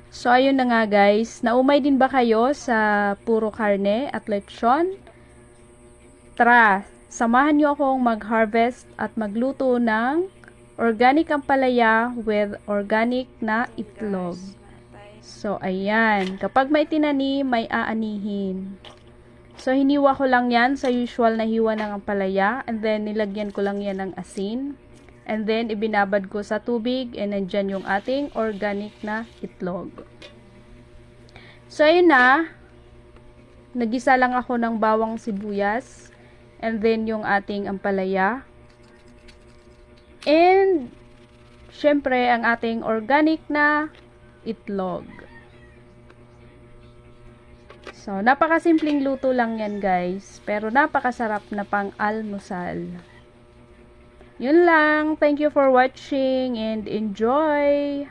So, ayun na nga guys. Naumay din ba kayo sa puro karne at lechon? Tara, samahan nyo akong mag-harvest at magluto ng organic ampalaya with organic na itlog. So, ayan. Kapag may tinanim, may aanihin. So, hiniwa ko lang yan sa usual na hiwa ng ampalaya. And then, nilagyan ko lang yan ng asin. And then, ibinabad ko sa tubig. And nandyan yung ating organic na itlog. So, ayun na. Nagisa lang ako ng bawang sibuyas. And then, yung ating ampalaya. And, syempre, ang ating organic na itlog. So, napakasimpleng luto lang yan guys. Pero napakasarap na pang-almusal. Yun lang. Thank you for watching and enjoy!